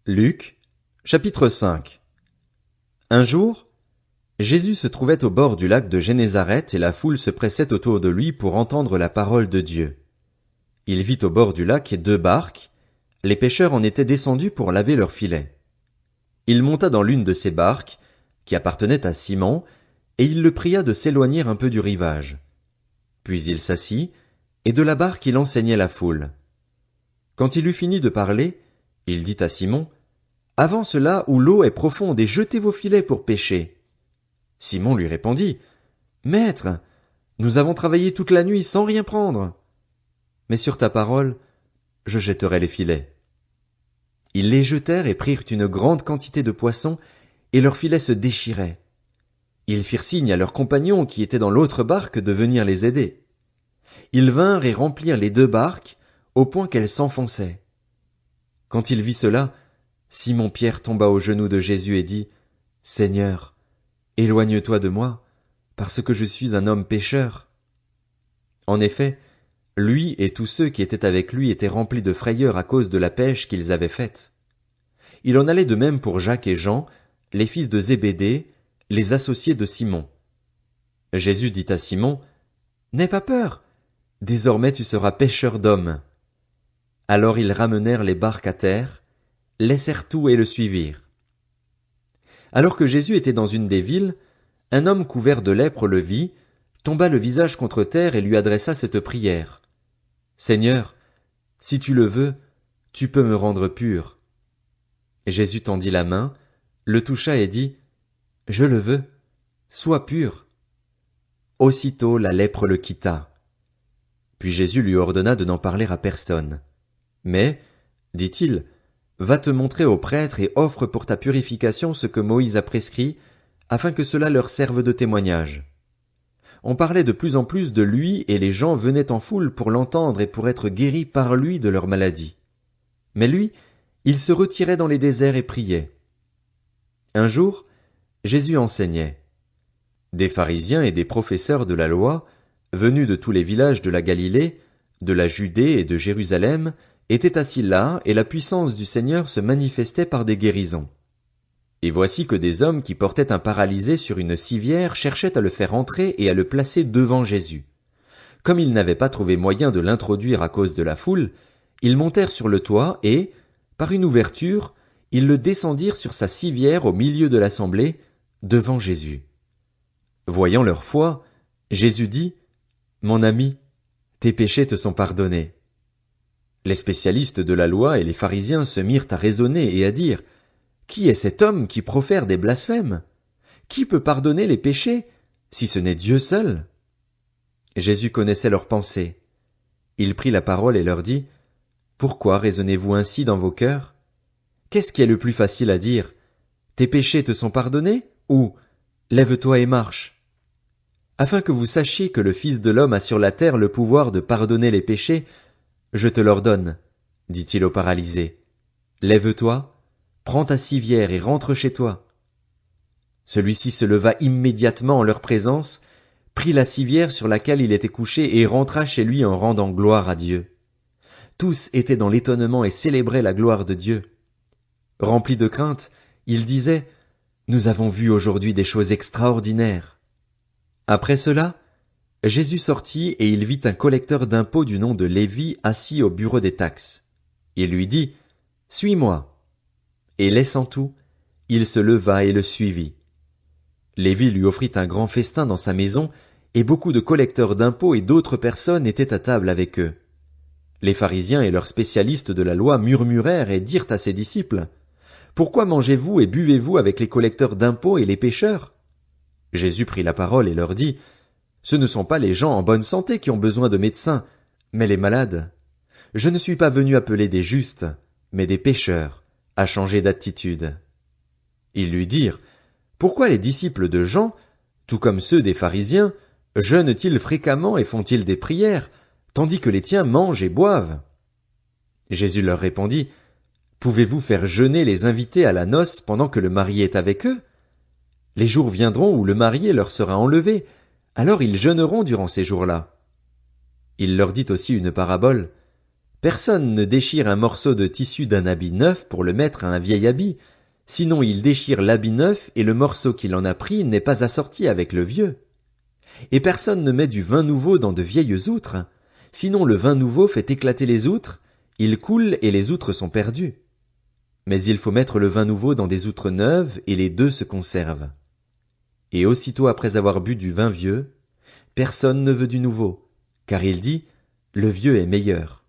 Luc, chapitre 5. Un jour, Jésus se trouvait au bord du lac de Génézareth et la foule se pressait autour de lui pour entendre la parole de Dieu. Il vit au bord du lac 2 barques. Les pêcheurs en étaient descendus pour laver leurs filets. Il monta dans l'une de ces barques, qui appartenait à Simon, et il le pria de s'éloigner un peu du rivage. Puis il s'assit, et de la barque il enseignait la foule. Quand il eut fini de parler, il dit à Simon: « Avance là où l'eau est profonde et jetez vos filets pour pêcher. » Simon lui répondit: « Maître, nous avons travaillé toute la nuit sans rien prendre. Mais sur ta parole, je jetterai les filets. » Ils les jetèrent et prirent une grande quantité de poissons, et leurs filets se déchiraient. Ils firent signe à leurs compagnons qui étaient dans l'autre barque de venir les aider. Ils vinrent et remplirent les 2 barques, au point qu'elles s'enfonçaient. Quand il vit cela, Simon-Pierre tomba aux genoux de Jésus et dit: « Seigneur, éloigne-toi de moi, parce que je suis un homme pécheur. » En effet, lui et tous ceux qui étaient avec lui étaient remplis de frayeur à cause de la pêche qu'ils avaient faite. Il en allait de même pour Jacques et Jean, les fils de Zébédée, les associés de Simon. Jésus dit à Simon: « N'aie pas peur, désormais tu seras pêcheur d'hommes. » Alors ils ramenèrent les barques à terre, laissèrent tout et le suivirent. Alors que Jésus était dans une des villes, un homme couvert de lèpre le vit, tomba le visage contre terre et lui adressa cette prière: « Seigneur, si tu le veux, tu peux me rendre pur. » Jésus tendit la main, le toucha et dit: « Je le veux, sois pur. » Aussitôt la lèpre le quitta. Puis Jésus lui ordonna de n'en parler à personne. Mais, dit-il, va te montrer aux prêtres et offre pour ta purification ce que Moïse a prescrit, afin que cela leur serve de témoignage. On parlait de plus en plus de lui et les gens venaient en foule pour l'entendre et pour être guéris par lui de leur maladie. Mais lui, il se retirait dans les déserts et priait. Un jour, Jésus enseignait. Des pharisiens et des professeurs de la loi, venus de tous les villages de la Galilée, de la Judée et de Jérusalem, étaient assis là, et la puissance du Seigneur se manifestait par des guérisons. Et voici que des hommes qui portaient un paralysé sur une civière cherchaient à le faire entrer et à le placer devant Jésus. Comme ils n'avaient pas trouvé moyen de l'introduire à cause de la foule, ils montèrent sur le toit et, par une ouverture, ils le descendirent sur sa civière au milieu de l'assemblée, devant Jésus. Voyant leur foi, Jésus dit: « Mon ami, tes péchés te sont pardonnés. » Les spécialistes de la loi et les pharisiens se mirent à raisonner et à dire: « Qui est cet homme qui profère des blasphèmes? Qui peut pardonner les péchés, si ce n'est Dieu seul? » Jésus connaissait leurs pensées. Il prit la parole et leur dit: « Pourquoi raisonnez-vous ainsi dans vos cœurs? Qu'est-ce qui est le plus facile à dire? Tes péchés te sont pardonnés? Ou lève-toi et marche? Afin que vous sachiez que le Fils de l'homme a sur la terre le pouvoir de pardonner les péchés, je te l'ordonne, dit-il au paralysé. Lève-toi, prends ta civière et rentre chez toi. Celui-ci se leva immédiatement en leur présence, prit la civière sur laquelle il était couché et rentra chez lui en rendant gloire à Dieu. Tous étaient dans l'étonnement et célébraient la gloire de Dieu. Remplis de crainte, ils disaient: « Nous avons vu aujourd'hui des choses extraordinaires. » Après cela, Jésus sortit et il vit un collecteur d'impôts du nom de Lévi assis au bureau des taxes. Il lui dit: « Suis-moi. » Et laissant tout, il se leva et le suivit. Lévi lui offrit un grand festin dans sa maison, et beaucoup de collecteurs d'impôts et d'autres personnes étaient à table avec eux. Les pharisiens et leurs spécialistes de la loi murmurèrent et dirent à ses disciples: « Pourquoi mangez-vous et buvez-vous avec les collecteurs d'impôts et les pécheurs? » Jésus prit la parole et leur dit: « Ce ne sont pas les gens en bonne santé qui ont besoin de médecins, mais les malades. Je ne suis pas venu appeler des justes, mais des pécheurs, à changer d'attitude. » Ils lui dirent: « Pourquoi les disciples de Jean, tout comme ceux des pharisiens, jeûnent-ils fréquemment et font-ils des prières, tandis que les tiens mangent et boivent? » Jésus leur répondit: « Pouvez-vous faire jeûner les invités à la noce pendant que le marié est avec eux? Les jours viendront où le marié leur sera enlevé, alors ils jeûneront durant ces jours-là. » Il leur dit aussi une parabole: « Personne ne déchire un morceau de tissu d'un habit neuf pour le mettre à un vieil habit, sinon il déchire l'habit neuf et le morceau qu'il en a pris n'est pas assorti avec le vieux. Et personne ne met du vin nouveau dans de vieilles outres, sinon le vin nouveau fait éclater les outres, il coule et les outres sont perdues. Mais il faut mettre le vin nouveau dans des outres neuves et les deux se conservent. Et aussitôt après avoir bu du vin vieux, personne ne veut du nouveau, car il dit, le vieux est meilleur.